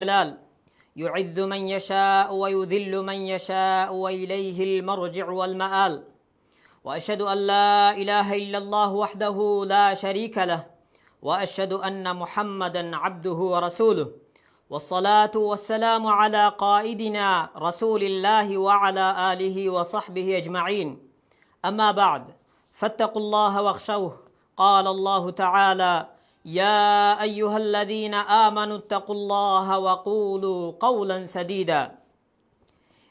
جلال يعز من يشاء ويذل من يشاء وإليه المرجع والمآل. وأشهد أن لا إله إلا الله وحده لا شريك له، وأشهد أن محمدا عبده ورسوله، والصلاة والسلام على قائدنا رسول الله وعلى آله وصحبه أجمعين. أما بعد، فاتقوا الله واخشوه. قال الله تعالى: يا أيها الذين آمنوا اتقوا الله وقولوا قولا سديدا.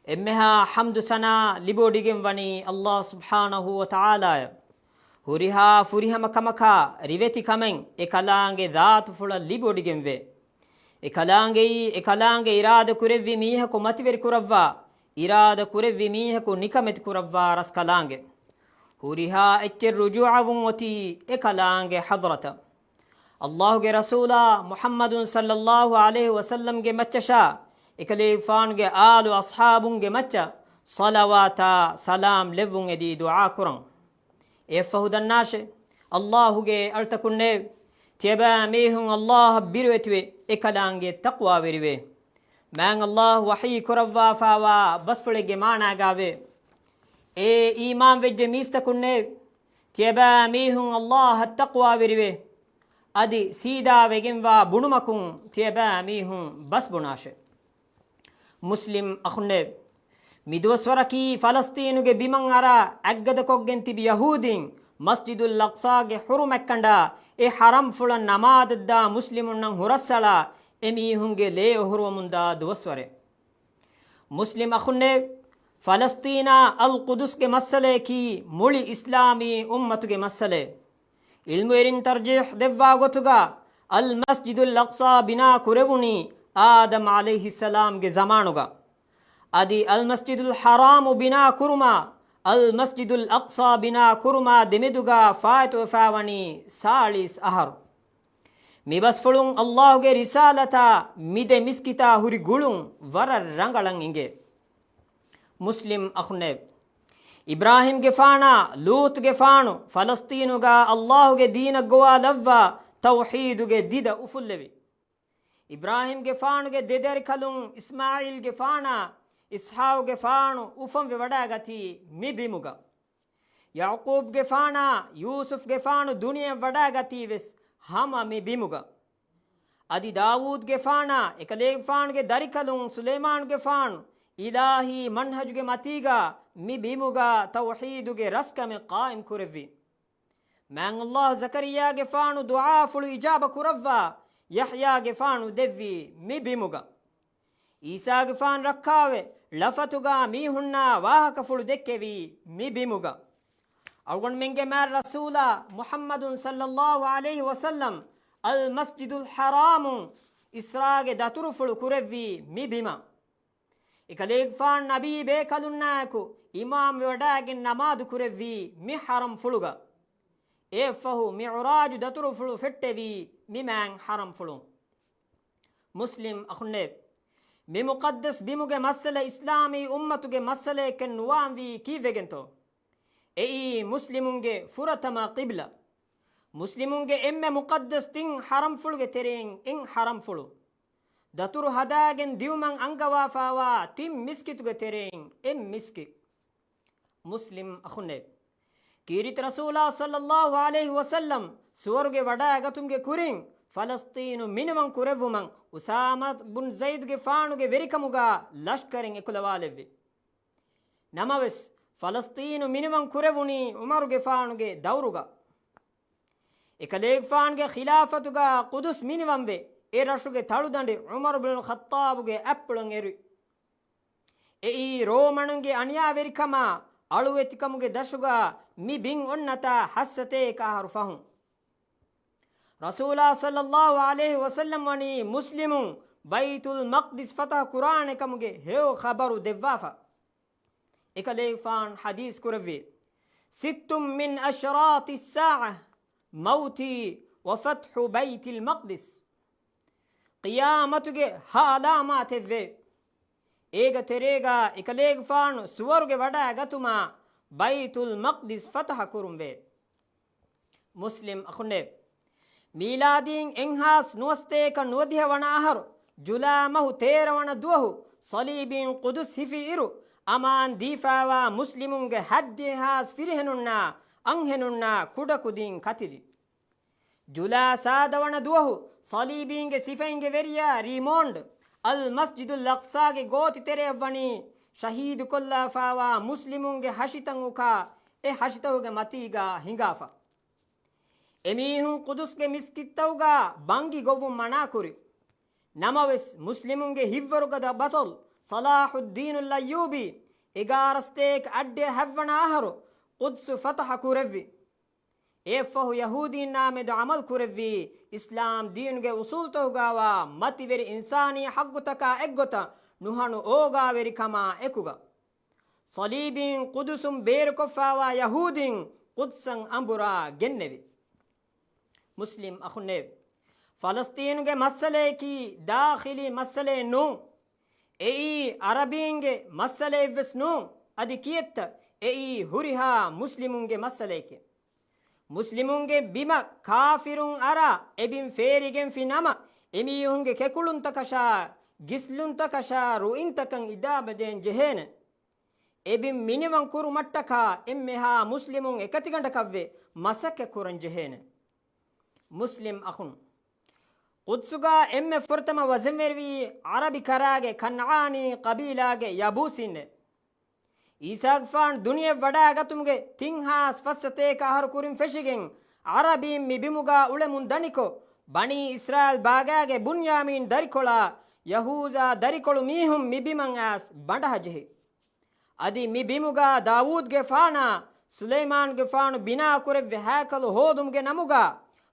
إمها حمد سنا لبوديجم وني الله سبحانه وتعالى هوريها فوريها مكمكا ريوتي كمن إكالانجي ذات فلا لبوديجم وي إكالانجي إرادة كوريوي ميهكو متوير كوروا إرادة كوريوي ميهكو نكمت كوروا رسكالانجي هوريها اتر رجوع وموتي إكالانجي حضرة الله کے رسولہ محمد صلی اللہ علیہ وسلم کے مچشا اکلیفان کے آل و اصحابوں کے مچا صلواتا سلام لبوں دی دعا کرن اے فہد الناش اللہ کے ارتکنے تیبا میہن اللہ بیرویتوے اکلانگے تقوی ویروے مانگ اللہ وحی کروا فاوا بسفڑے کے مانا گاوے اے ایمان وجہ میستکنے تیبا میہن اللہ تقوی ویروے adi sida vegenwa bunumakun tieba mihun bas bunashe muslim akhunne midwaswaraki falasteenuge biman ara aggada koggen tibi yahudin masjidul aqsa ge hurumekkanda e haram fulan namad da muslimun nan hurassala emihunge le hurumunda dwasware muslim akhunne falastina al qudus ge masale ki muli islami ummatu ge masale ilmuerin tarjih devva gotuga al masjidul aqsa bina kurevuni adam alayhi salam ge zamanuga adi al masjidul haram bina kuruma al masjidul aqsa bina kuruma demeduga faatu fawani salis ahar mibas fulun allah ge risalata mide miskita huri gulun war rangalan inge muslim akhne Ibrahim ಗೆ ಫಾಣ ಲೂತ್ ಗೆ ಫಾಣು ಫಲಸ್ತೀನುಗ ಅಲ್ಲಾಹುಗೆ ದೀನ ಗೋವಾ ಲವ್ವ ತೌಹೀದುಗೆ ದಿದ ಉಫುಲ್ಲೆವಿ ಇಬ್ರಾಹಿಂ ಗೆ ಫಾಣುಗೆ ದೆದರಿ ಕಲುಂ ಇಸ್ಮಾಯಿಲ್ ಗೆ ಫಾಣ ಇಸ್ಹಾವ್ ಗೆ ಫಾಣು ಉಫಂ ವೆ ವಡಾಗತಿ ಮಿ ಬಿಮುಗ ಯಾಕೂಬ್ ಗೆ ಫಾಣ ಯೂಸುಫ್ ಗೆ ಫಾಣು ದುನಿಯಾ ವಡಾಗತಿ ವೆಸ್ ಹಮ ಮಿ ಬಿಮುಗ ಅದಿ ದಾವೂದ್ ಗೆ ಫಾಣ ಎಕಲೇಗ್ ಫಾಣುಗೆ ದರಿ ಕಲುಂ ಸುಲೇಮಾನ್ ಗೆ ಫಾಣು ಇಲಾಹಿ ಮನ್ಹಜುಗೆ ಮತೀಗ ಮಿ ಬಿಮುಗ ತೌಹೀದುಗೆ ರಸ್ಕಮೆ ಕಾಯಿಂ ಕುರವಿ ಮ್ಯಾಂಗ್ ಅಲ್ಲಾಹ್ ಜಕರಿಯಾಗೆ ಫಾಣು ದುಆ ಫುಳು ಇಜಾಬ ಕುರವ್ವ ಯಹ್ಯಾಗೆ ಫಾಣು ದೆವ್ವಿ ಮಿ ಬಿಮುಗ ಈಸಾಗೆ ಫಾನ್ ರಕ್ಕಾವೆ ಲಫತುಗ ಮಿ ಹುಣ್ಣ ವಾಹಕ ಫುಳು ದೆಕ್ಕೆವಿ ಮಿ ಬಿಮುಗ ಅವಗೊಂಡ್ ಮೆಂಗೆ ಮ್ಯಾರ್ ರಸೂಲ ಮುಹಮ್ಮದುನ್ ಸಲ್ಲಲ್ಲಾಹು ಅಲೈಹಿ ವಸಲ್ಲಂ ಅಲ್ ಮಸ್ಜಿದುಲ್ ಹರಾಮು ಇಸ್ರಾಗೆ ದತುರು ಫುಳು ಕುರವ್ವಿ ಮಿ ಬಿಮ ikaleeg faan nabi be kalunnaku imam wadagen namaz kurevvi mi haram fuluga e fahu mi'raj daturu fulu fettevi mi man haram fulu muslim akhunne mi muqaddas bimuge masala islami ummatuge masale ken nuwanvi ki vegento ei muslimunge furatama qibla muslimunge emme muqaddas tin haram fuluge tereng in haram fulu ದತುರು ಹದಾಗೆನ್ ದಿವ್ಮಂಗ್ ಅಂಗವಾಫಾವಾ ತಿಮ್ ಮಿಸ್ಕಿತುಗೆ ತೆರೆಂಗ್ ಎಂ ಮಿಸ್ಕಿ ಮುಸ್ಲಿಂ ಅಖುನ್ನೆ ಕೀರಿತ್ ರಸೂಲಾ ಸಲ್ಲಲ್ಲಾಹು ಅಲೈಹಿ ವಸಲ್ಲಂ ಸುವರ್ಗೆ ವಡಾಗತುಂಗೆ ಕುರಿಂಗ್ ಫಲಸ್ತೀನು ಮಿನಿಮಂ ಕುರೆವುಮಂಗ್ ಉಸಾಮಾ ಬುನ್ ಝೈದ್ಗೆ ಫಾಣುಗೆ ವೆರಿಕಮುಗ ಲಷ್ಕರಿಂಗ್ ಎಕುಲವಾಲೆವ್ವಿ ನಮವೆಸ್ ಫಲಸ್ತೀನು ಮಿನಿಮಂ ಕುರೆವುನಿ ಉಮರುಗೆ ಫಾಣುಗೆ ದೌರುಗ ಎಕಲೇಗ್ ಫಾಣ್ಗೆ ಖಿಲಾಫತುಗ ಕುದುಸ್ ಮಿನಿಮಂವೆ e rashuge taludande umar ibn khattabuge appulun eri ei romanunge aniya verikama aluvetikamuge dashuga mi bin onnata hassate ka harfahum rasulullah sallallahu alaihi wasallam wani muslimun baitul maqdis fatah quran ekamuge heo khabaru devwafa ekale fan hadith kurave sittum min ashrati as-sa'a mauti wa fathu baitil maqdis qiyaamatuge haalaamaatevve ega terega ikaleeg faanu suwaruge wada gatuma baitul maqdis fatah kurumve muslim akhunne miladin enhas nuwaste ka nuwadiha wana ahar ಜುಲಾಮಹು ತೇರವಣ ದುವಹು ಸಲೀಬಿನ್ ಕುದುಸ್ ಹಿಫಿ ಇರು ಅಮಾನ್ ದೀಫಾವಾ ಮುಸ್ಲಿಮುಂಗೆ ಹದ್ದೆ ಹಾಸ್ ಫಿರಿಹೆನುಣ್ಣ ಅಂಹೆನುಣ್ಣ ಕುಡಕುದಿನ್ ಕತಿದಿ ಜುಲಾ ಸಾದವಣ ದುವಹು ಸಲೀಬಿಂಗೆ ಸಿಫೆಂಗೆ ವೆರಿಯ ರಿಮೋಂಡ್ ಅಲ್ ಮಸ್ಜಿದುಲ್ ಅಕ್ಸಾಗೆ ಗೋತಿ ತೆರೆಯವ್ವಣಿ ಶಹೀದು ಕೊಲ್ಲಾಫಾವಾ ಮುಸ್ಲಿಮುಂಗೆ ಹಶಿತಂ ಉಖಾ ಎ ಹಶಿತವುಗೆ ಮತೀಗ ಹಿಂಗಾಫ ಎಮೀಹುಂ ಕುದುಸ್ಗೆ ಮಿಸ್ಕಿತ್ತವುಗ ಬಂಗಿ ಗೊವ್ವು ಮಣಾಕುರಿ ನಮವೆಸ್ ಮುಸ್ಲಿಮುಂಗೆ ಹಿವ್ವರುಗದ ಬತಲ್ ಸಲಾಹುದ್ದೀನುಲ್ ಅಯ್ಯೂಬಿ ಎಗಾರಸ್ತೇಕ್ ಅಡ್ಡೆ ಹವ್ವಣ ಆಹರು ಕುದ್ಸು ಫತಹ ಕುರೆವ್ವಿ ಏಫಹು ಯಹೂದೀನ್ ನಾಮೆದು ಅಮಲ್ ಕುರೆವ್ವಿ ಇಸ್ಲಾಂ ದೀನ್ಗೆ ಉಸೂಲ್ ತೌಗಾವ ಮತಿವೆರಿ ಇನ್ಸಾನಿ ಹಗ್ಗುತಕ ಎಗ್ಗೊತ ನುಹಣು ಓಗಾವೆರಿ ಕಮ ಎಕುಗ ಸಲೀಬಿನ್ ಕುದುಸುಂ ಬೇರು ಕೊಫಾವ ಯಹೂದಿನ್ ಕುದ್ಸಂ ಅಂಬುರ ಗೆನ್ನೆವಿ ಮುಸ್ಲಿಂ ಅಖುನ್ನೇವ್ ಫಲಸ್ತೀನ್ಗೆ ಮಸ್ಸಲೆ ಕಿ ದಾಖಿಲಿ ಮಸ್ಸಲೆ ನೂ ಎಯಿ ಅರಬೀಂಗೆ ಮಸ್ಸಲೆ ಇವ್ವೆಸ್ ನೂ ಅದಿ ಕಿಯತ್ತ ಎಯಿ ಹುರಿಹಾ ಮುಸ್ಲಿಮುಂಗೆ ಮಸ್ಸಲೇಕೆ ಮುಸ್ಲಿಮುಂಗೆ ಬಿಮ ಕಾಫಿರುಂ ಅರ ಎಬಿಂ ಫೇರಿಗೆಂ ಫಿನಮ ಎಮಿಯುಂಗೆ ಕೆಕುಳುಂತಕಶ ಗಿಸ್ಲುಂತಕಶ ರುಯಿಂತಕಂ ಇದಾಬದೆನ್ ಜೆಹೇನ ಎಬಿಂ ಮಿನಿವಂ ಕುರು ಮಟ್ಟಕ ಎಮ್ಮೆಹಾ ಮುಸ್ಲಿಮುಂ ಎಕತಿಗಂಡಕವ್ವೆ ಮಸಕ್ಕೆ ಕುರಂ ಜೆಹೇನ ಮುಸ್ಲಿಂ ಅಖುನ್ ಕುದ್ಸುಗ ಎಮ್ಮೆ ಫುರ್ತಮ ವಜಂವೆರ್ವಿ ಅರಬಿ ಕರಾಗೆ ಕನ್ಆನಿ ಕಬೀಲಾಗೆ ಯಬೂಸಿನ್ನೆ ಈಸಾಗ್ ಫಾನ್ ದುನಿಯೆ ವಡಾಗತುಮ್ಗೆ ತಿಂಹಾಸ್ ಫಸ್ಸತೇಕ ಆಹಾರ ಕುರಿಂ ಫೆಶಿಗೆಂ ಅರಬೀಂ ಮಿಬಿಮುಗ ಉಳೆ ಮುಂದಣಿಕೊ ಬಣಿ ಇಸ್ರಾಯಲ್ ಬಾಗಾಗೆ ಬುನ್ಯಾಮೀನ್ ದರಿಕೊಳ ಯಹೂಜ ದರಿಕೊಳು ಮೀಹುಂ ಮಿಬಿಮಂ ಆಸ್ ಬಂಡಹಜೆಹಿ ಅದಿ ಮಿಬಿಮುಗ ದಾವೂದ್ಗೆ ಫಾಣ ಸುಲೈಮಾನ್ಗೆ ಫಾಣು ಬಿನಾ ಕುರೆವ್ವೆ ಹ್ಯಾಕಲು ಹೋದುಮ್ಗೆ ನಮುಗ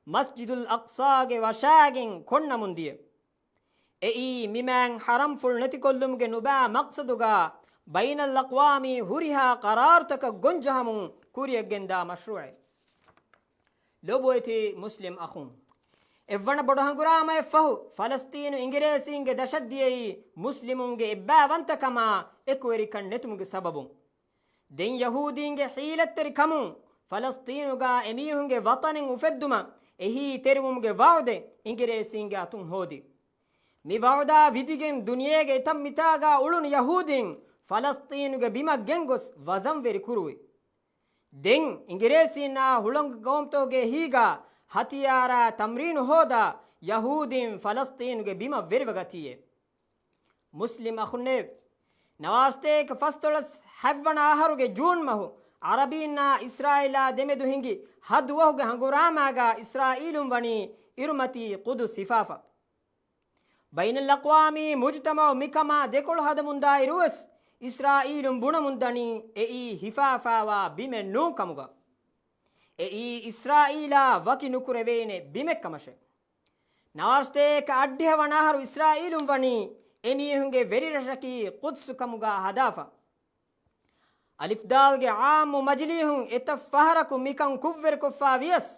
ಮಸ್ಜಿದುಲ್ ಅಕ್ಸಾಗೆ ವಶಾಗೆಂ ಕೊಂಡ ಮುಂದಿಯೆ ಎಯಿ ಮಿಮ್ಯಾಂ ಹರಂ ಫುಲ್ ನತಿಕೊಲ್ಲುಮ್ಗೆ ನುಬಾ ಮಕ್ಸದುಗ ಬೈನಲ್ ಅಕ್ವಾಮಿ ಹುರಿಹಾ ಕರಾರ್ತಕ ಗೊಂಜಹಮು ಕುರಿಯಗೆಂದ ಮಶ್ರೂಯೆ ಲೋಬೋಯ್ತಿ ಮುಸ್ಲಿಂ ಅಖುಂ ಎವ್ವಣ ಬೊಡಹಂಗುರಾಮ ಎಫ್ಫಹು ಫಲಸ್ತೀನು ಇಂಗಿರೇಸಿಂಗೆ ದಶದ್ದಿಯೈ ಮುಸ್ಲಿಮುಂಗೆ ಎಬ್ಬಾವಂತಕಮ ಎಕುವೆರಿ ಕಣ್ಣೆತುಮ್ಗೆ ಸಬಬು ದೆನ್ ಯಹೂದಿಂಗೆ ಹೀಲತ್ತರಿ ಕಮು ಫಲಸ್ತೀನುಗ ಎಮೀಹುಂಗೆ ವತನೆಂ ಉಫೆದ್ದುಮ ಎಹಿ ತೆರುವುಮ್ಗೆ ವಾವ್ದೆ ಇಂಗಿರೇಸಿಂಗೆ ಅತುಂ ಹೋದಿ ಮಿ ವಾವ್ದಾ ವಿದಿಗೆಂ ದುನಿಯೆಗೆ ತಂ ಮಿತಾಗ ಉಳುನು ಯಹೂದಿಂ ಫಲಸ್ತೀನುಗೆ ಬಿಮಗ್ಗೆಂಗೊಸ್ ವಜಂವೆರಿ ಕುರುವಿ ದೆನ್ ಇಂಗಿರೇಸಿನ ಹುಳಂಗ ಗೌಮ್ತೋಗೆ ಹೀಗ ಹತಿಯಾರ ತಮ್ರೀನು ಹೋದ ಯಹೂದಿಂ ಫಲಸ್ತೀನುಗೆ ಬಿಮ ವೆರಿವಗತಿಯೆ ಮುಸ್ಲಿಂ ಅಖುನ್ನೇವ್ ನವಾಸ್ತೇಕ ಫಸ್ತೊಳಸ್ ಹವ್ವಣ ಆಹಾರುಗೆ ಜೂನ್ ಮಹು ಅರಬೀನ್ನ ಇಸ್ರಾಯಿಲ ದೆಮೆದು ಹಿಂಗಿ ಹದ್ವಹುಗೆ ಹಂಗುರಾಮಾಗ ಇಸ್ರಾಯಿಲುಂ ವಣಿ ಇರುಮತಿ ಕುದು ಸಿಫಾಫ ಬೈನಲ್ ಅಕ್ವಾಮಿ ಮುಜ್ತಮವ್ ಮಿಕಮ ದೆಕೊಳು ಹದ ಮುಂದಾ ಇರುವಸ್ ಇಸ್ರಾಯಿಲುಂ ಬುಣ ಮುಂದಣಿ ಎಯಿ ಹಿಫಾಫಾವ ಬಿಮೆ ನೂ ಕಮುಗ ಎಯಿ ಇಸ್ರಾಯಿಲ ವಕಿ ನುಕುರೆವೇನೆ ಬಿಮೆ ಕಮಶೆ ನವಾಸ್ತೇಕ ಅಡ್ಡೆವಣಾಹರು ಇಸ್ರಾಯಿಲುಂ ವಣಿ ಎಮಿಹುಂಗೆ ವೆರಿರಶಕಿ ಕುದ್ಸು ಕಮುಗ ಹದಾಫ ಅಲಿಫ್ದಾಲ್ಗೆ ಆಮು ಮಜ್ಲಿಹುಂ ಎತಫಹರಕು ಮಿಕಂ ಕುವ್ವೆರ್ ಕುಫಾವಿಯಸ್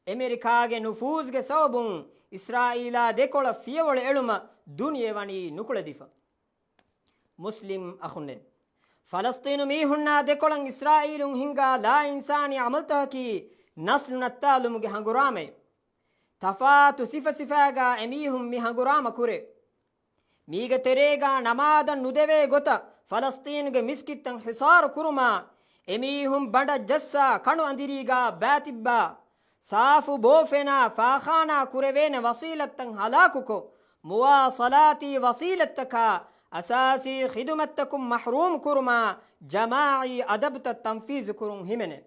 ಅಮೆರಿಕಾಗೆ ನುಫೂಜ್ಗೆ ಸೌಬುಂ ಇಸ್ರಾಯಿಲ ದೆಕೊಳ ಫಿಯವಳ ಎಳುಮ ದುನಿಯೆವಣಿ ನುಕುಳೆದಿಫ ಮುಸ್ಲಿಂ ಅಖುನ್ನೆ ಫಲಸ್ತೀನು ಮೀಹುಣ್ಣ ದೆಕೊಳಂ ಇಸ್ರಾಯಿಲುಂ ಹಿಂಗ ಲಾ ಇನ್ಸಾನಿ ಅಮಲ್ತಹಕಿ ನಸ್ಲು ನತ್ತಾಲುಮ್ಗೆ ಹಂಗುರಾಮೆ ತಫಾತು ಸಿಫಾಗ ಎಮೀಹುಂ ಮಿ ಹಂಗುರಾಮ ಕುರೆ ಮೀಗ ತೆರೇಗ ನಮಾದ ನುದೆವೆ ಗೊತ್ತ ಫಲಸ್ತೀನ್ಗೆ ಮಿಸ್ಕಿತ್ತಂ ಹಿಸಾರು ಕುರುಮ ಎಮೀಹುಂ ಬಂಡ ಜಸ್ಸ ಕಣು ಅಂದಿರೀಗ ಬ್ಯಾತಿಬ್ಬ ಸಾಫು ಬೋಫೆನ ಫಾಖಾನ ಕುರೆವೇನ ವಸೀಲತ್ತಂ ಹಲಾಕುಕೊ ಮುವಾಸಲಾತಿ ವಸೀಲತ್ತಕ ಅಸಾಸಿ ಖಿದುಮತ್ತಕುಂ ಮಹ್ರೂಮ್ ಕುರುಮ ಜಮಾಯಿ ಅದಬ್ತ ತಂಫೀಜ್ ಕುರುಂ ಹಿಮೆನೆ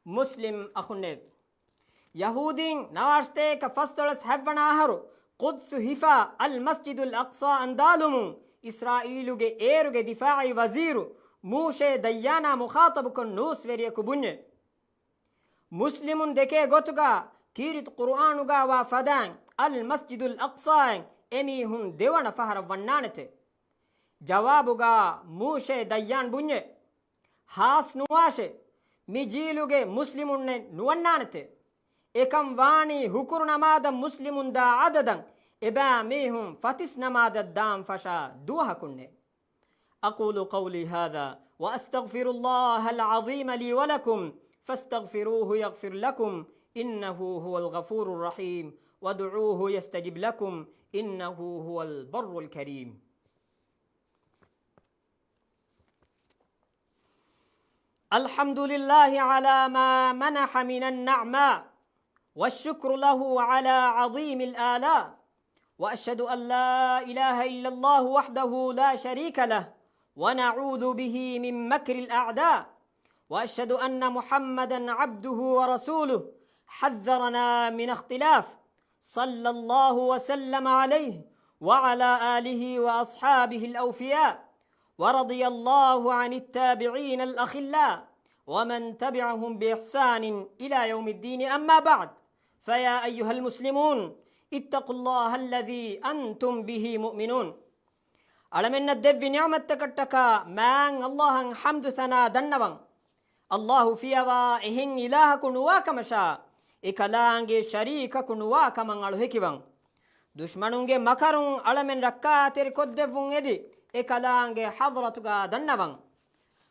ಮುಸ್ಲಿಂ ಅಖುನ್ನೇವ್ ಯಹೂದಿನ್ ನವಾಸ್ತೇಕ ಫಸ್ತೊಳಸ್ ಹೆವ್ವಣ ಆಹರು ಕುದ್ಸು ಹಿಫಾ ಅಲ್ ಮಸ್ಜಿದುಲ್ ಅಕ್ಸಾ ಅಂದಾಲುಮು ಇಸ್ರಾಯಿಲುಗೆ ಏರುಗೆ ದಿಫಾಯಿ ವಜೀರು ಮೂಶೆ ದಯ್ಯಾನ ಮುಖಾತಬುಕೊನ್ ನೂಸ್ವೆರಿಯ ಕುಬುನ್ಯೆ ಮುಸ್ಲಿಮುನ್ ದೆಕೆ ಗೊತುಗ ಕೀರಿತ್ ಕುರ್ಆನುಗ ವಾ ಫದಾಂಗ್ ಅಲ್ ಮಸ್ಜಿದುಲ್ ಅಕ್ಸಾಂಗ್ ಎಮೀಹುನ್ ದೇವಣ ಫಹರ ವಣ್ಣಾಣತೆ ಜವಾಬುಗ ಮೂಶೆ ದಯ್ಯಾನ್ ಬುನ್ಯೆ ಹಾಸ್ ನುವಾಶೆ ಮಿಜೀಲುಗೆ ಮುಸ್ಲಿಮುನ್ನೆ ನುವಣ್ಣಾಣತೆ ಏಕಂ ವಾಣಿ ಹುಕುರು ನಮಾದ ಮುಸ್ಲಿಮುನ್ ದಾ ಆದದಂ ಎಬಾ ಮೀಹುಂ ಫತಿಸ್ ನಮಾದ ದಾಂ ಫಶಾ ದುವಹ ಕುಣ್ಣೆ ಅಕೂಲು ಕೌಲಿ ಹಾದಾ ವ ಅಸ್ತಗ್ಫಿರುಲ್ಲಾಹಲ್ ಅಜೀಮ ಲೀ ವಲಕುಂ فاستغفروه يغفر لكم إنه هو الغفور الرحيم وادعوه يستجب لكم إنه هو البر الكريم. الحمد لله على ما منح من النعماء، والشكر له على عظيم الآلاء، وأشهد أن لا إله إلا الله وحده لا شريك له، ونعوذ به من مكر الأعداء، وأشهد أن محمدا عبده ورسوله حذرنا من اختلاف، صلى الله وسلم عليه وعلى آله وأصحابه الأوفياء، ورضي الله عن التابعين الأخلاء ومن تبعهم بإحسان إلى يوم الدين. أما بعد، فيا أيها المسلمون اتقوا الله الذي أنتم به مؤمنون. ألمن الدب نعمتك من الله حمد ثنا دنوان الله فيها إهن إله كنواك مشا إكلانج شريك كنواك من الهكيوان دشمنونج مكرون ألمن ركاتر كدفون يدي إكلانج حضرتك دنوان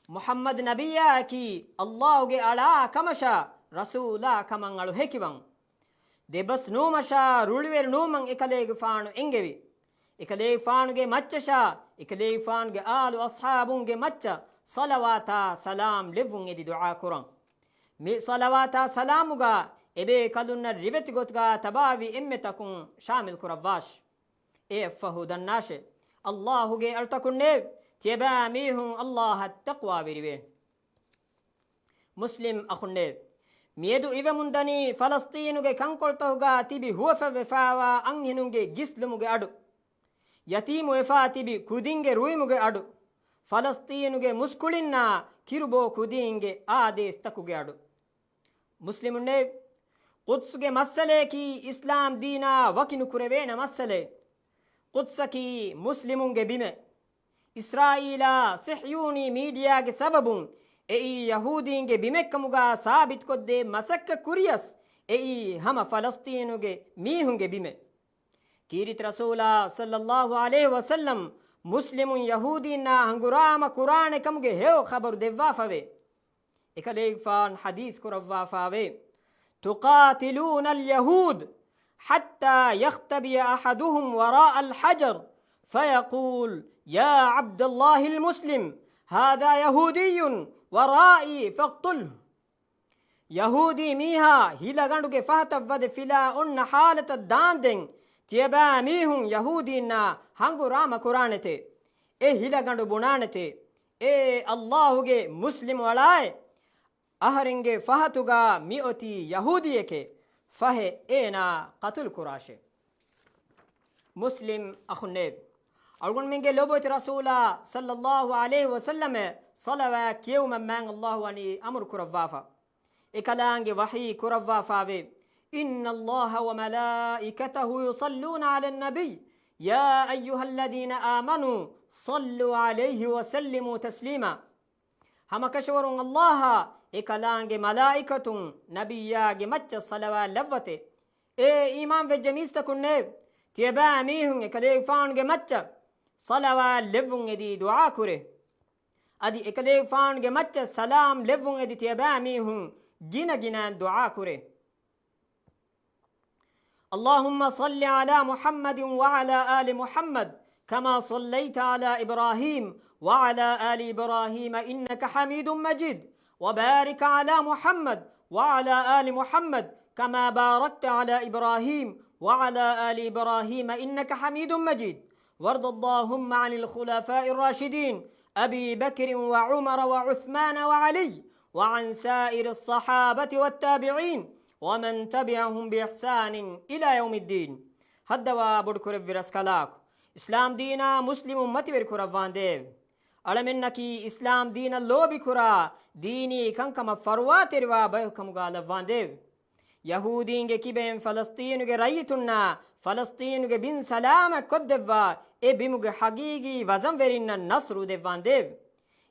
محمد نبياكي الله على كمشا رسولا كمن الهكيوان دبس نومشا رولوير نومن إكليغ فانو إنجوي إكليغ فانوغي مچشا إكليغ فانوغي آل أصحابونغي مچ صلواتا سلام لفون يدي دعا كوران مي صلواتا سلاموغا إبه كالون ريبت غوتغا تباوي إمتكون شامل كرواش إفهو دناشي الله غي ألتكون نيو تيبا ميهون الله التقوى بريبه مسلم أخون نيو ميدو إيوه مندني فلسطينوغي كنكولتوغا تيبي هوفا وفاوا أنهنوغي جسلموغي أدو يتيم وفا تيبي كودينغي رويموغي أدو فلسطينوغي مسكولينا كيربو كودينغي آديستكوغي أدو مسلمون قدسوغي مسألة كي إسلام دينا وكينو كوريوين مسألة قدس كي مسلمونغي بيمه إسرائيلا صحيوني ميدياغي سببون اي يهودينگه بيمكموغا ثابت كودي مسك كورياس اي هم فلسطينوغه ميهونگه بيمه كيرت رسول صلى الله عليه وسلم مسلم يهودينا هنغرام قران كمگه هيو خبر دوا فوي اكليگ فان حديث كروا فاوي تقاتلون اليهود حتى يختبي احدهم وراء الحجر فيقول يا عبد الله المسلم هذا يهودي ورائي فاقتله يهودي ميها هيلغندوگه فهتفد فلا ان حالة داندن تيبا ميهون يهودينا هنگو رام قرانته اي هيلغندو بنانته اي اللهوگه مسلم ولاي اهرنگه فهتوگا ميوتي يهوديكه فه اينا قتل قراشه مسلم اخنيب أقول منك لبوت رسولا صلى الله عليه وسلم صلوات يوم من الله أني أمر كرفافا إكلانج وحي كرفافا إن الله وملائكته يصلون على النبي يا أيها الذين آمنوا صلوا عليه وسلموا تسليما هم كشور الله إكلانج ملائكة نبياج مچ صلوات لبته إيه إمام في جميست كنّب تيبا ميهن إكليگ فانج مچ صلوات لفون يدي دعاء كره أدي إكليگ فانج مچ سلام لفون يدي تيبا ميهن جنا جنا دعاء كره اللهم صل على محمد وعلى آل محمد كما صليت على إبراهيم وعلى آل إبراهيم إنك حميد مجيد وبارك على محمد وعلى آل محمد كما باركت على إبراهيم وعلى آل إبراهيم إنك حميد مجيد وارض اللهم عن الخلفاء الراشدين أبي بكر وعمر وعثمان وعلي وعن سائر الصحابة والتابعين ومن تبعهم بإحسان إلى يوم الدين. هدوا بدكور برسكلاك إسلام دينا مسلم أمتي بركورفان ديو ألمنكي إسلام دينا لو بكورا ديني كنكما فروات روا بيكم غالفان ديو يهودينگه كيبين فلسطينوگه رأيتنا فلسطينوگه بن سلام كدوا إيه بيموگه حقيقي وزن ورين النصر ديوان ديو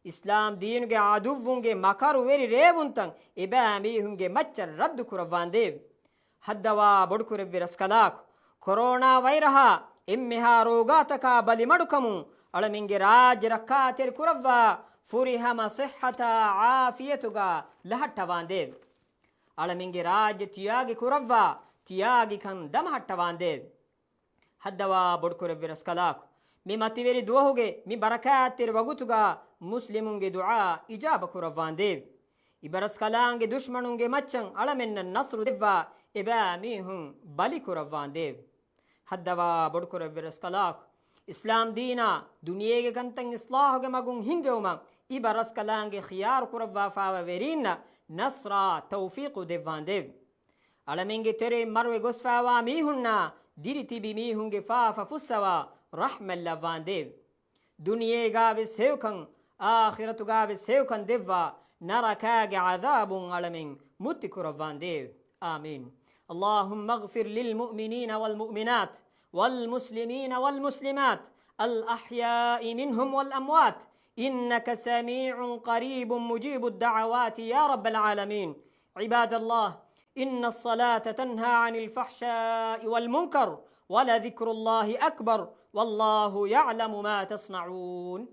إسلام دينوگه عدوونگه مكارو وري ريبونتن إبا ميهونگه مچر رد كورفان ديو هدوا بدكور برسكلاك كورونا ويرها إمها روغاتكا بلي مدكمو ألمنگه راج ركاتر كوروا فريهما صحة عافيتوگا لحتوان ديو ألمنگه راج تياگي كوروا تياگي كان دم حتوان ديو haddawaa bodkoreviraskalaaku mi mativeri duwahuge mi barakaattir wagutuga muslimunge duaa ijaaba kuravvaandeevi ibaraskalaange dushmanunge maccan alamenna nasru devva eba mihun bali kuravvaandeevi haddawaa bodkoreviraskalaaku ಇಸ್ಲಾಂ ದೀನ ದುನಿಯೆಗೆ ಕಂತಂಗ್ ಇಸ್ಲಾಹುಗೆ ಮಗುಂ ಹಿಂಗೆವುಮ ಈ ಬರಸ್ಕಲಾಂಗೆ ಖಿಯಾರ್ ಕುರವ್ವಾ ಫಾವ ವೆರೀನ್ನ ನಸ್ರ ತೌಫೀಕು ದೆವ್ವಾಂದೆವ್ ಅಳಮೆಂಗೆ ತೆರೆ ಮರ್ವೆ ಗೊಸ್ಫಾವಾ ಮೀಹುನ್ನ ದಿರಿತಿಬಿ ಮೀಹುಂಗೆ ಫಾಫ ಫುಸ್ಸವಾ ರಹ್ಮೆಲ್ಲವ್ವಾಂದೆವ್ ದುನಿಯೆಗಾವೆ ಸೇವ್ಕಂ ಆಖಿರತುಗಾವೆ ಸೇವ್ಕಂ ದೆವ್ವಾ ನರಕಾಗೆ ಅದಾಬುಂ ಅಳಮೆಂಗ್ ಮುತ್ತಿ ಕುರವ್ವಾಂದೆವ್ ಆಮೀನ್ اللهم اغفر للمؤمنين والمؤمنات والمسلمين والمسلمات الأحياء منهم والأموات إنك سميع قريب مجيب الدعوات يا رب العالمين عباد الله إن الصلاة تنهى عن الفحشاء والمنكر ولذكر الله أكبر والله يعلم ما تصنعون